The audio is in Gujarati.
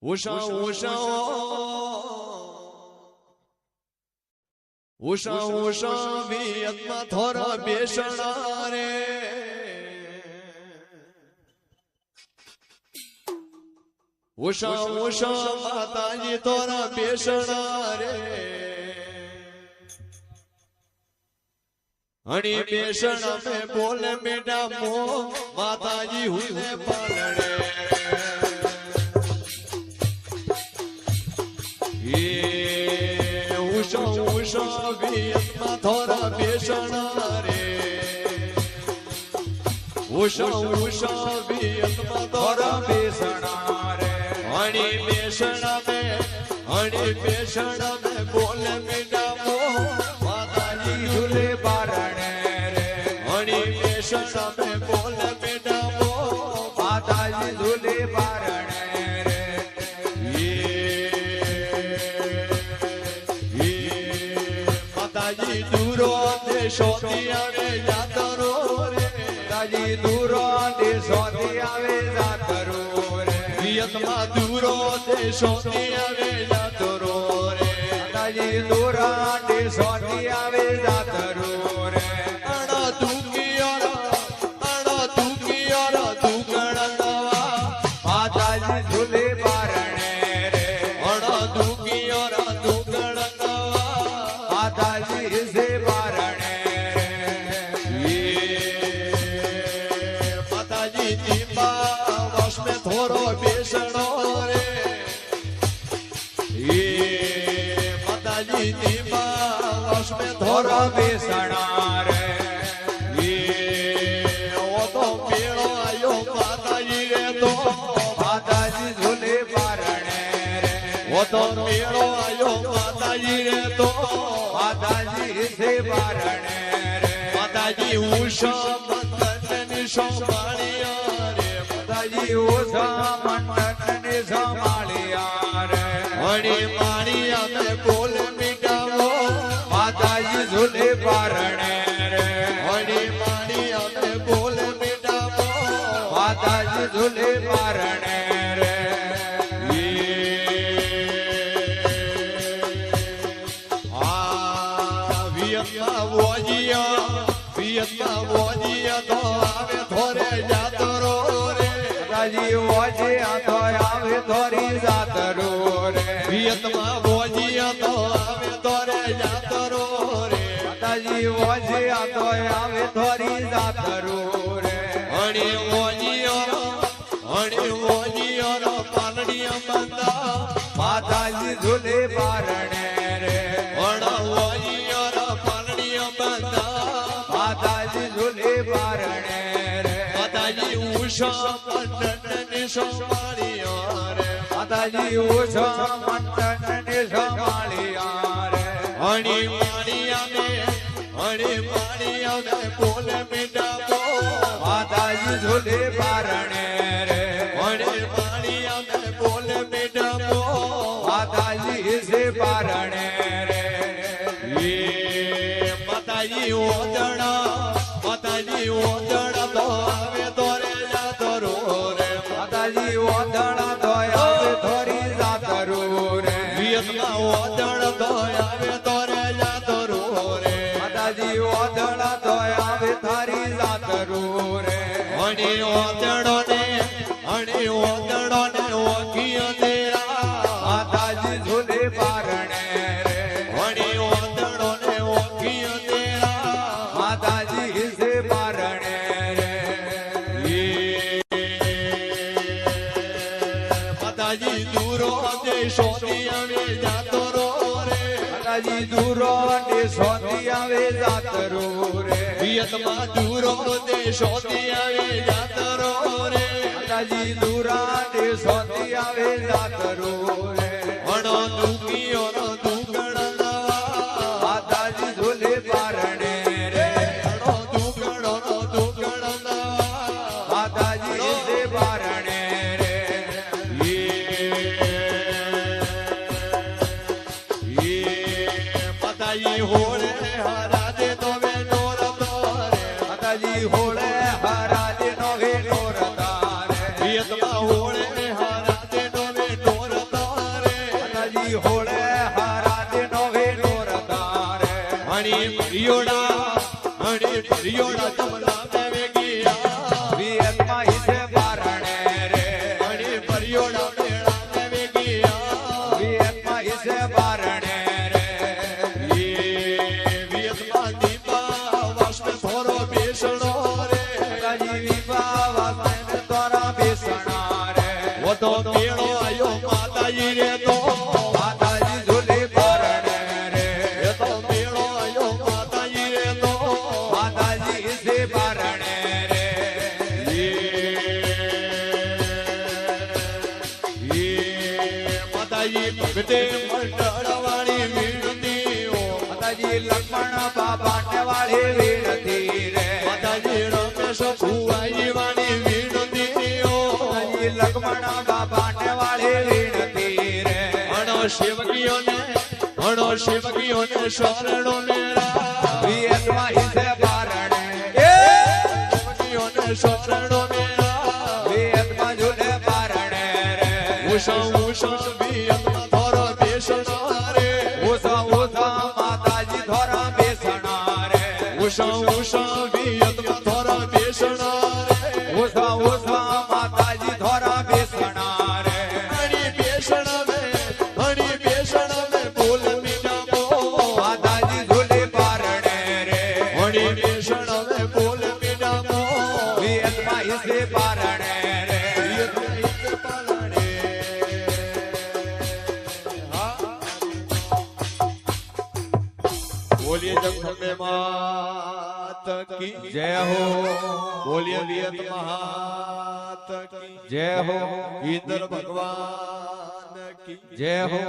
ઉષા ઉષા ઉષા ઉષા વિયતમાં થોરા બેસણા રે ઉષા ઉષા માતાજી થોરા બેસણા રે હણી બેસણા में બોલે બેટા મો માતાજી હુને પાલણે ઉષા વિયતમાં થોરા બેસણા રે ઉષા ઉષા વિયતમાં થોરા બેસણા રે હણી બેસણા में બોલે બેટા મો માતાજી ઝૂલે બારણે રે હણી બેસણા में બોલે બેટા મો માતાજી ઝૂલે બારણે માતાજી દૂરો દેશોથી આવે જાતરો રે માતાજી દૂરો દેશોથી આવે જાતરો રે વિયતમાં દૂરો દેશોથી આવે જાતરો રે માતાજી દૂરો દેશોથી આવે જાતરો રે અણા દુકિયારા દુકણવા માતાજી ઝૂલે બારણે રે અણા દુકિયારા દુકણવા માતાજી સે બારણે માતાજી દીપા વસ में થોરો બેસણો રે માતાજી દીપા વસ में થોરો બેસણા રે ઓ તો મેળો આયો માતાજી રે તો માતાજી ઝૂલે બારણે રે ઓ તો મેળો આયો માતાજી રે તો માતાજી સે બારણે રે માતાજી ઉષા મંડળને સંભાળ્યા રે માતાજી ઉષા મંડળને સંભાળ્યા રે હણી માળિયા મે બોલ મીઠાવો માતાજી ઝૂલે બારણે રે હણી માળિયા મે બોલ મીઠાવો માતાજી ઝૂલે બારણે રે વિયતમાં વોજિયા તો આવે થોરે જાતરો રે માતાજી વોજિયા તો આવે થોરી જાતરો રે વિયતમાં વોજિયા તો આવે થોરે જાતરો રે માતાજી વોજિયા તો આવે થોરી જાતરો રે હણી વોજિયાનો પાલડીયા બંધા માતાજી ઝૂલે બારણે રે હણા વોજિયાનો પાલડીયા બંધા માતાજી ઝૂલે બારણે રે માતાજી ઉષા મંડળને સંભાળ્યા રે માતાજી ઉષા મંડળને સંભાળ્યા રે હણી માળિયા મે બોલે મીઠાવો માતાજી ઝૂલે બારણે રે હણી માળિયા મે બોલે મીઠાવો માતાજી સે બારણે રે માતાજી ઓદણા તો આવે તોરે જાતરો રે માતાજી ઓદણા તો આવે થોરી જાતરો રે વિયતમાં ઓદણા તો આવે તોરે જાતરો રે માતાજી ઓદણા તો આવે થારી જાતરો રે હણી ઓદણો ને ઓખિયો તેરા માતાજી ઝૂલે બારણે રે હણી ઓદણો ને ઓખિયો તેરા માતાજી સે બારણે રે માતાજી દૂરો દેશોથી આવે જાતરો રે માતાજી દૂરો દેશોથી આવે જાતરો રે વિયતમાં દૂરો દેશોથી આવે જાતરો રે માતાજી દૂરા દેશોથી આવે જાતરો રે હણો દુખિયોનો દુકણવા માતાજી ઝૂલે બારણે રે હણો દુકણોનો દુકણવા માતાજી સે બારણે રે માતાજી હોળે હરાજે નો વે નોરતા રે માતાજી હોળે હરાજે નો વે નોરતા રે વિયતમાં હોળે હરાજે નો વે નોરતા પરિયોડા જમલા દેવે ગયા વિયતમાં ઈસે બારણે રે અને પરિયોડા મેળા દેવે ગયા વિયતમાં ઈસે બારણે રે એ વિયતમાં દીપા વાસ્તે થોરો બેસણો રે માતાજી વિવા વાસને તોરા બેસણા રે વો તો મેળો આયો માતાજી રે તો માતાજી ઝૂલી બારણે રે એ તો મેળો આયો માતાજી રે તો માતાજી ઈસે બારણે રે માતાજી ભગતે મંડળવાળી વિનતીઓ માતાજી લક્ષ્મણ બાબાને વાળી વિનતી રે માતાજી રમેશ ભુવાજી વાળી વિનતીઓ માતાજી લક્ષ્મણ બાબાને વાળી વિનતી રે અણો શિવકીઓને શરણો મેરા વિયતમાં ઈસે બારણે શિવકીઓને શરણો મેરા વિયતમાં ઝૂલે બારણે રે ઉષા વિયતમાં થોરો બેસણા રે ઉષા માતાજી ધોરા બેસણા રે ઉષા વિયતમાં થોરા બેસણા રે ઉષા માતાજી ધોરા બેસણા રે હણી બેસણા મે બોલ મીઠા બો માતાજી ઝૂલે બારણે રે હણી બેસણા મે બોલ મીઠા બો વિયતમાં ઈસે બારણે રે બોલીએ જગદંબે માત કી જય હો બોલીએ વિયત માત કી જય હો ઇન્દ્ર ભગવાન કી જય હો